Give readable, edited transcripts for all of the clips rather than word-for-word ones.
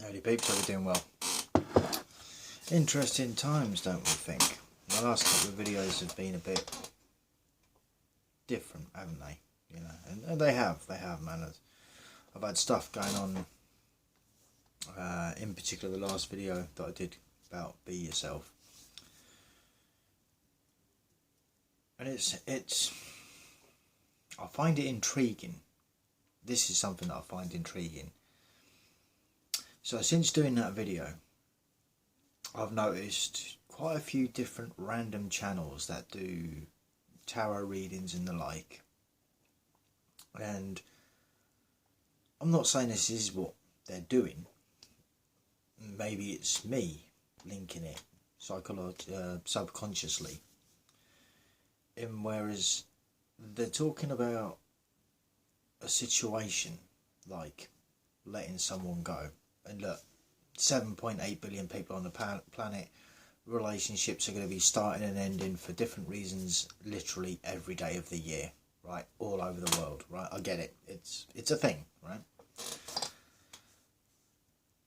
Howdy peeps, hope you're doing well. Interesting times, don't we think? The last couple of videos have been a bit different, haven't they? You know, and they have, man. I've had stuff going on, in particular the last video that I did about Be Yourself. And I find it intriguing. This is something that I find intriguing. So since doing that video, I've noticed quite a few different random channels that do tarot readings and the like. And I'm not saying this is what they're doing. Maybe it's me linking it subconsciously. And whereas they're talking about a situation like letting someone go. And look, 7.8 billion people on the planet, relationships are going to be starting and ending for different reasons literally every day of the year, right? All over the world, right? I get it. It's a thing, right?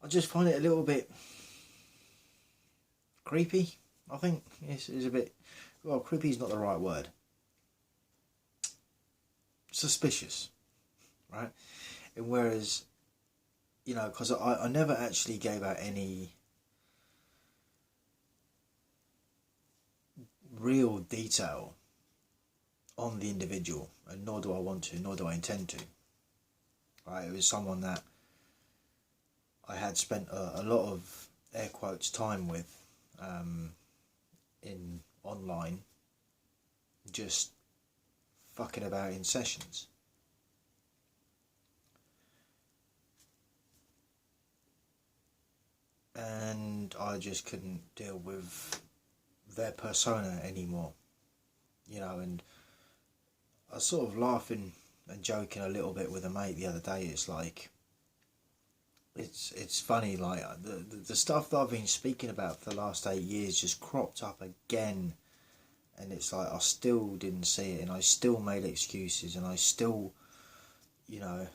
I just find it a little bit creepy, I think. It's a bit, well, creepy is not the right word. Suspicious, right? And whereas, you know, because I never actually gave out any real detail on the individual, and nor do I want to, nor do I intend to. Right? It was someone that I had spent a lot of air quotes time with in online, just fucking about in sessions. And I just couldn't deal with their persona anymore, you know. And I was sort of laughing and joking a little bit with a mate the other day. It's like, it's funny, like the stuff that I've been speaking about for the last 8 years just cropped up again, and it's like I still didn't see it, and I still made excuses, and I still, you know,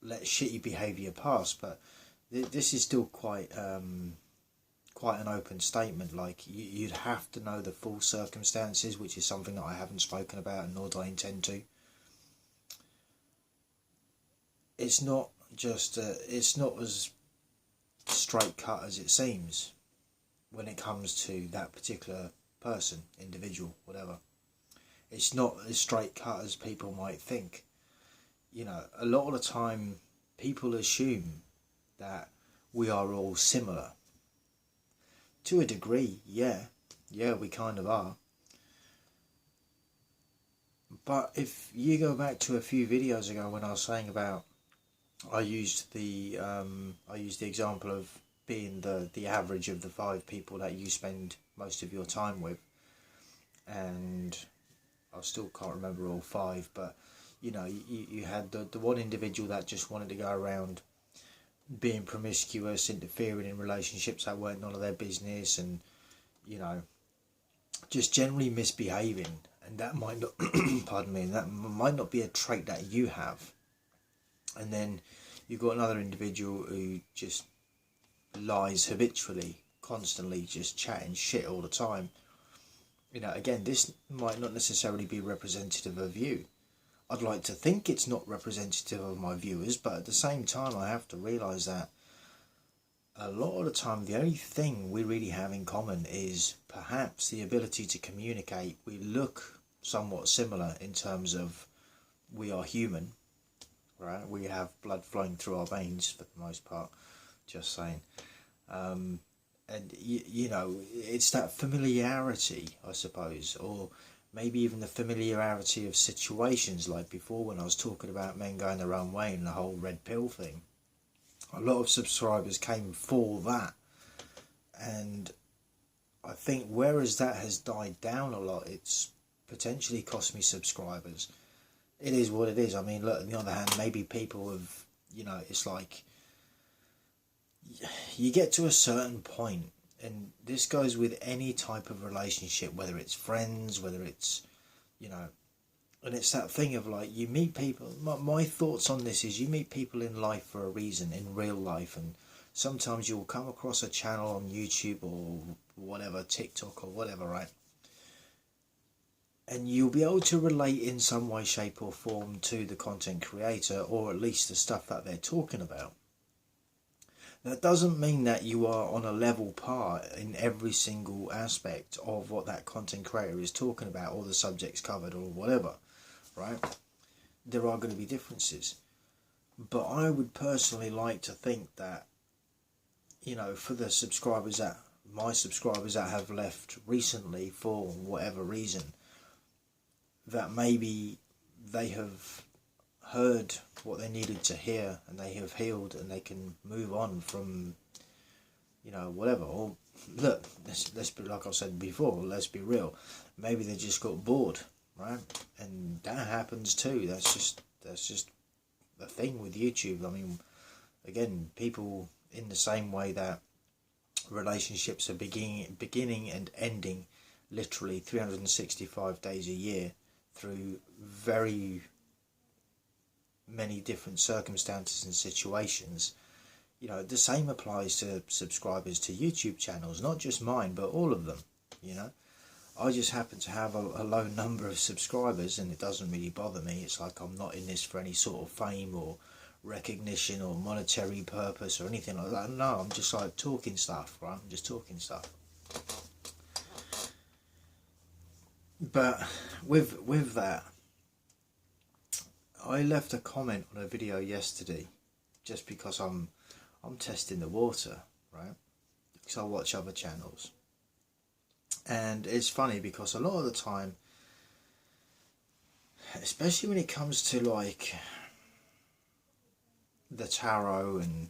let shitty behaviour pass. But this is still quite an open statement. Like, you'd have to know the full circumstances, which is something that I haven't spoken about, nor do I intend to. It's not just it's not as straight cut as it seems when it comes to that particular person, individual, whatever. It's not as straight cut as people might think. You know, a lot of the time people assume that we are all similar. To a degree, yeah, we kind of are. But if you go back to a few videos ago when I was saying about, I used the example of being the average of the 5 people that you spend most of your time with, and I still can't remember all 5, but you know, you had the one individual that just wanted to go around being promiscuous, interfering in relationships that weren't none of their business, and you know, just generally misbehaving. And that might not pardon me, that might not be a trait that you have. And then you've got another individual who just lies habitually, constantly, just chatting shit all the time. You know, again, this might not necessarily be representative of you. I'd like to think it's not representative of my viewers, but at the same time I have to realise that a lot of the time the only thing we really have in common is perhaps the ability to communicate. We look somewhat similar in terms of we are human, right? We have blood flowing through our veins for the most part, just saying. And you know, it's that familiarity, I suppose, or maybe even the familiarity of situations, like before when I was talking about men going their own way and the whole red pill thing. A lot of subscribers came for that, and I think whereas that has died down a lot, it's potentially cost me subscribers. It is what it is. I mean, look, on the other hand, maybe people have, you know, it's like you get to a certain point, and this goes with any type of relationship, whether it's friends, whether it's, you know, And it's that thing of like, you meet people, my thoughts on this is you meet people in life for a reason, in real life, and sometimes you'll come across a channel on YouTube or whatever, TikTok or whatever, right? And you'll be able to relate in some way, shape or form to the content creator, or at least the stuff that they're talking about. That doesn't mean that you are on a level par in every single aspect of what that content creator is talking about, or the subjects covered or whatever, right? There are going to be differences. But I would personally like to think that, you know, for the subscribers that, my subscribers that have left recently for whatever reason, that maybe they have heard what they needed to hear and they have healed and they can move on from, you know, whatever. Or look, let's be, like I said before, let's be real, maybe they just got bored, right? And that happens too. That's just a thing with YouTube. I mean, again, people, in the same way that relationships are beginning and ending literally 365 days a year through very many different circumstances and situations, you know, the same applies to subscribers to YouTube channels, not just mine, but all of them, you know. I just happen to have a low number of subscribers, and it doesn't really bother me. It's like I'm not in this for any sort of fame or recognition or monetary purpose or anything like that. No, I'm just like talking stuff, right? I'm just talking stuff. But with that, I left a comment on a video yesterday, just because I'm testing the water, right? Because I watch other channels, and it's funny because a lot of the time, especially when it comes to like the tarot and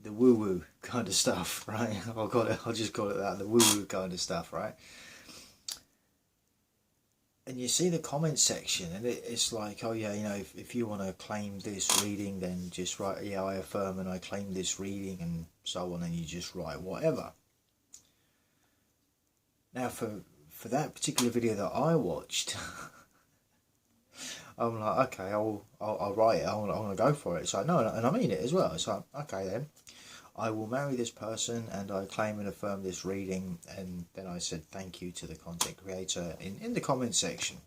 the woo-woo kind of stuff, right? I'll just call it that, the woo-woo kind of stuff, right? And you see the comment section, and it's like, oh yeah, you know, if you want to claim this reading, then just write, yeah, I affirm and I claim this reading, and so on, and you just write whatever. Now, for that particular video that I watched, I'm like, okay, I'll write it. I want to go for it. It's like, no, and I mean it as well. It's like, okay then, I will marry this person and I claim and affirm this reading. And then I said thank you to the content creator in the comment section,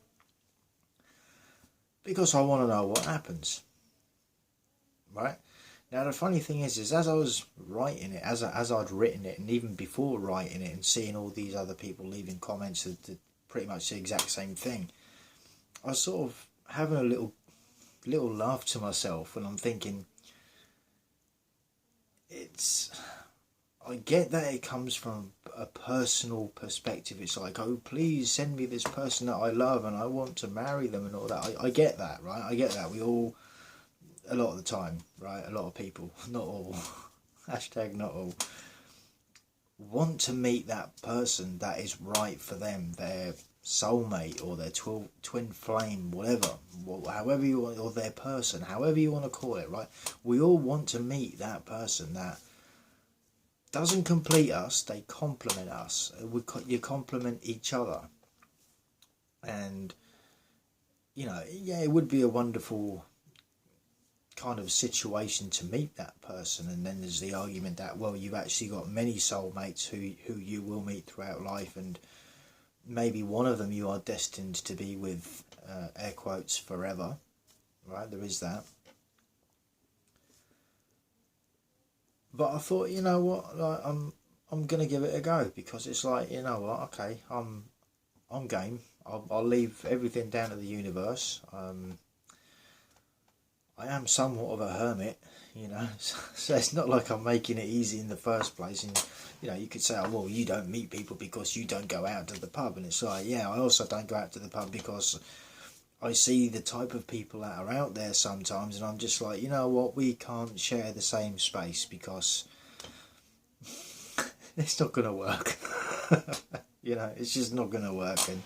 because I want to know what happens, right? Now the funny thing is as I was writing it, as I'd written it, and even before writing it and seeing all these other people leaving comments that pretty much the exact same thing, I was sort of having a little laugh to myself, and I'm thinking, I get that it comes from a personal perspective. It's like, oh, please send me this person that I love and I want to marry them and all that. I get that, right? I get that. We all, a lot of the time, right? A lot of people, not all, hashtag not all, want to meet that person that is right for them, their soulmate or their twin flame, whatever, however you want, or their person, however you want to call it, right? We all want to meet that person that doesn't complete us, they complement us. You complement each other. And, you know, yeah, it would be a wonderful kind of situation to meet that person. And then there's the argument that, well, you've actually got many soulmates who you will meet throughout life, and maybe one of them you are destined to be with, air quotes, forever, right? There is that. But I thought, you know what, like, I'm gonna give it a go, because it's like, you know what, okay, I'm game. I'll leave everything down to the universe. I am somewhat of a hermit, you know, so it's not like I'm making it easy in the first place. And, you know, you could say, oh, well, you don't meet people because you don't go out to the pub. And it's like, yeah, I also don't go out to the pub because I see the type of people that are out there sometimes, and I'm just like, you know what, we can't share the same space because it's not going to work. You know, it's just not going to work. And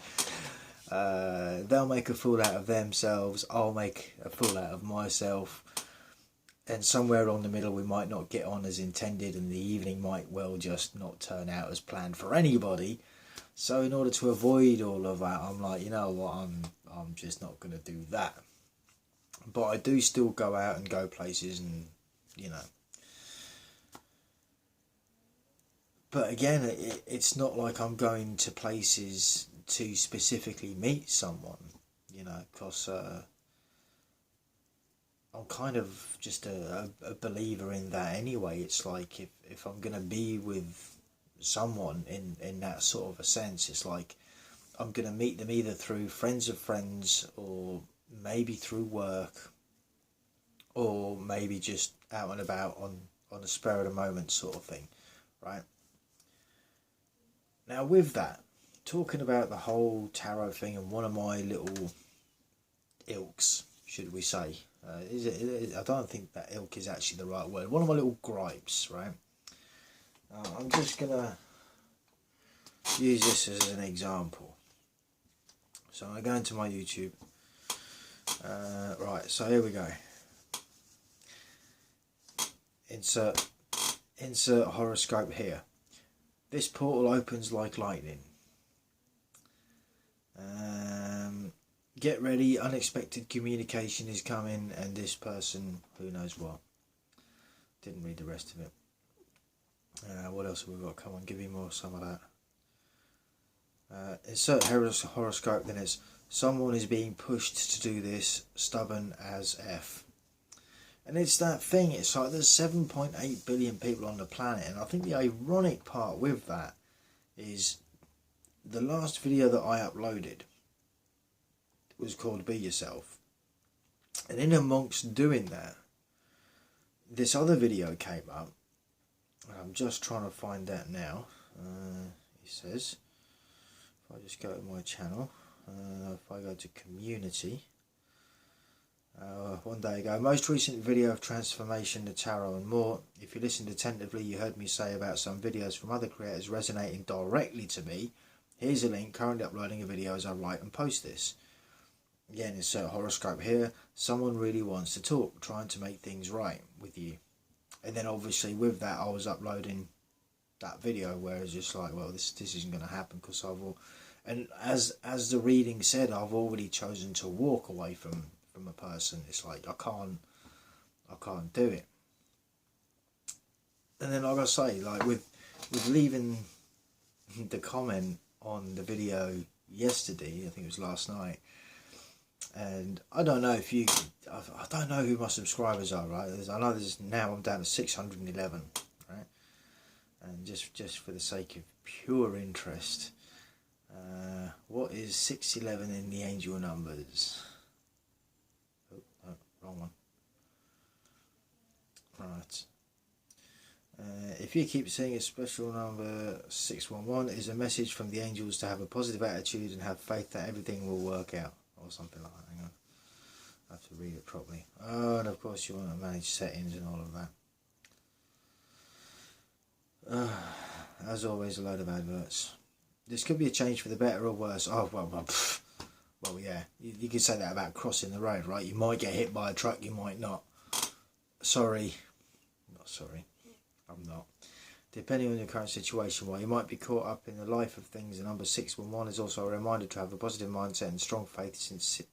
they'll make a fool out of themselves, I'll make a fool out of myself, and somewhere along the middle we might not get on as intended, and the evening might well just not turn out as planned for anybody. So in order to avoid all of that, I'm like, you know what, I'm just not going to do that. But I do still go out and go places, and you know. But again, it's not like I'm going to places to specifically meet someone, you know, because I'm kind of just a believer in that anyway. It's like if I'm going to be with someone in that sort of a sense, it's like I'm going to meet them either through friends of friends, or maybe through work, or maybe just out and about on a spur of the moment sort of thing, right? Now with that, talking about the whole tarot thing, and one of my little ilks, should we say, I don't think that ilk is actually the right word, one of my little gripes, right? I'm just going to use this as an example. So I go into my YouTube. Right, so here we go. Insert horoscope here. This portal opens like lightning. Get ready, unexpected communication is coming, and this person, who knows what. Didn't read the rest of it. What else have we got? Come on, give me some of that. Insert horoscope, then it's someone is being pushed to do this, stubborn as F. And it's that thing, it's like there's 7.8 billion people on the planet, and I think the ironic part with that is the last video that I uploaded was called Be Yourself. And in amongst doing that, this other video came up, and I'm just trying to find that now. It says, if I just go to my channel, if I go to community, one day ago, most recent video of transformation, the tarot and more. If you listened attentively, you heard me say about some videos from other creators resonating directly to me. Here's a link, currently uploading a video as I write and post this. Again, insert horoscope here. Someone really wants to talk, trying to make things right with you. And then obviously with that, I was uploading that video where it's just like, well, this isn't going to happen, because and as the reading said, I've already chosen to walk away from a person. It's like I can't do it. And then like I say, like with leaving the comment on the video yesterday, I think it was last night, and I don't know if I don't know who my subscribers are, right? I know now I'm down to 611, right? And just for the sake of pure interest, what is 611 in the angel numbers? Oh, no, wrong one. Right. If you keep seeing a special number 611, is a message from the angels to have a positive attitude and have faith that everything will work out, or something like that. Hang on, I have to read it properly. Oh, and of course you want to manage settings and all of that. As always, a load of adverts. This could be a change for the better or worse. Oh, well, yeah. You could say that about crossing the road, right? You might get hit by a truck, you might not. Sorry. Not sorry. I'm not. Depending on your current situation, while you might be caught up in the life of things, the number 611 is also a reminder to have a positive mindset and strong faith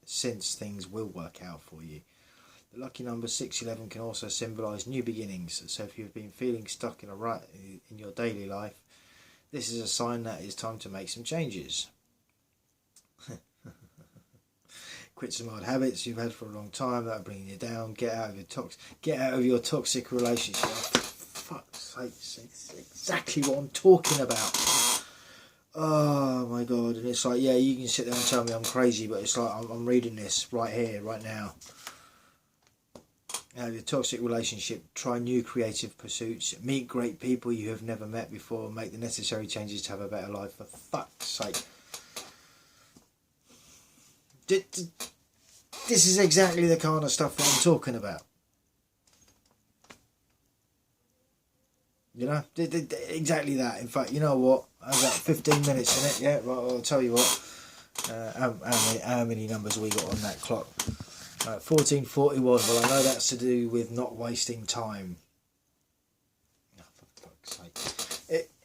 since things will work out for you. The lucky number 611 can also symbolise new beginnings, so if you've been feeling stuck in a rut in your daily life, this is a sign that it's time to make some changes. Quit some old habits you've had for a long time that are bringing you down. Get out of your toxic relationship. For fuck's sake, it's exactly what I'm talking about. Oh my god! And it's like, yeah, you can sit there and tell me I'm crazy, but it's like I'm reading this right here, right now. Out of your toxic relationship, try new creative pursuits, meet great people you have never met before, make the necessary changes to have a better life. For fuck's sake. This is exactly the kind of stuff that I'm talking about. You know, exactly that. In fact, you know what? I've got 15 minutes in it. Yeah, right, I'll tell you what. How many numbers we got on that clock? 1441. Well, I know that's to do with not wasting time. Oh, for fuck's sake.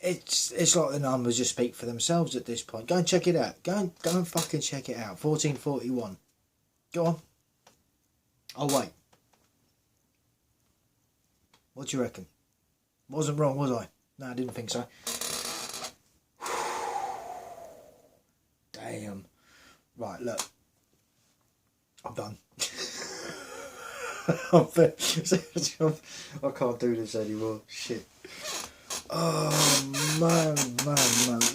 It's like the numbers just speak for themselves at this point. Go and check it out. Go and fucking check it out. 1441. Go on. I'll wait. What do you reckon? Wasn't wrong, was I? No, I didn't think so. Damn. Right, look. I'm done. I can't do this anymore. Shit. Oh man.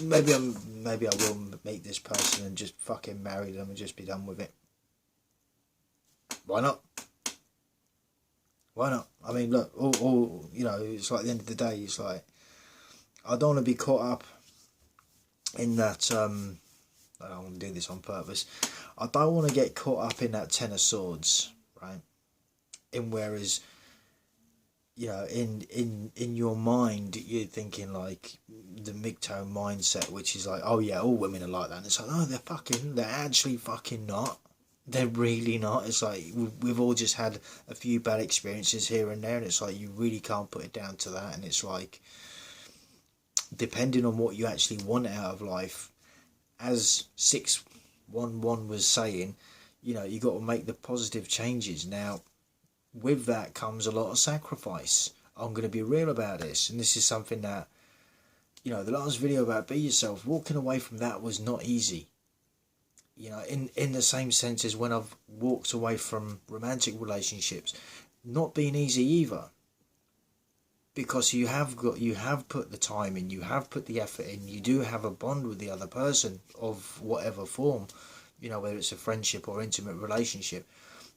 Maybe I will meet this person and just fucking marry them and just be done with it. Why not? Why not? I mean, look, all you know, it's like at the end of the day, it's like I don't want to be caught up in that. I don't want to do this on purpose. I don't want to get caught up in that Ten of Swords, right? Whereas, you know, in your mind, you're thinking like the MGTOW mindset, which is like, oh yeah, all women are like that. And it's like, no, they're actually fucking not. They're really not. It's like we've all just had a few bad experiences here and there, and it's like you really can't put it down to that. And it's like, depending on what you actually want out of life, as 611 was saying, you know, you got to make the positive changes. Now, with that comes a lot of sacrifice. I'm going to be real about this, and this is something that, you know, the last video about Be Yourself, walking away from that was not easy. You know, in the same sense as when I've walked away from romantic relationships, not been easy either. Because you have put the time in, you have put the effort in, you do have a bond with the other person of whatever form, you know, whether it's a friendship or intimate relationship,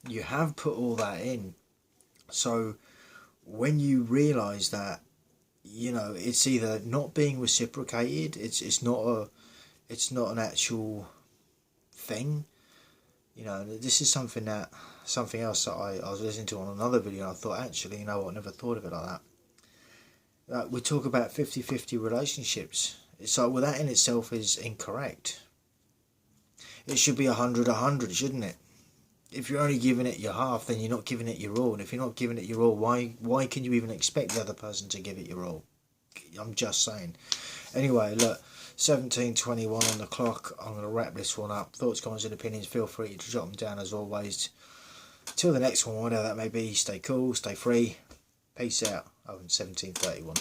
you have put all that in. So when you realise that, you know, it's either not being reciprocated, it's not an actual thing, you know. This is something else that I was listening to on another video, and I thought, actually, you know what, I never thought of it like that. We talk about 50-50 relationships. It's like, well, that in itself is incorrect. It should be 100-100, shouldn't it? If you're only giving it your half, then you're not giving it your all. And if you're not giving it your all, why can you even expect the other person to give it your all? I'm just saying. Anyway, look, 17:21 on the clock. I'm going to wrap this one up. Thoughts, comments and opinions, feel free to drop them down as always. Till the next one, whatever that may be, stay cool, stay free. Peace out. Oh, in 1731.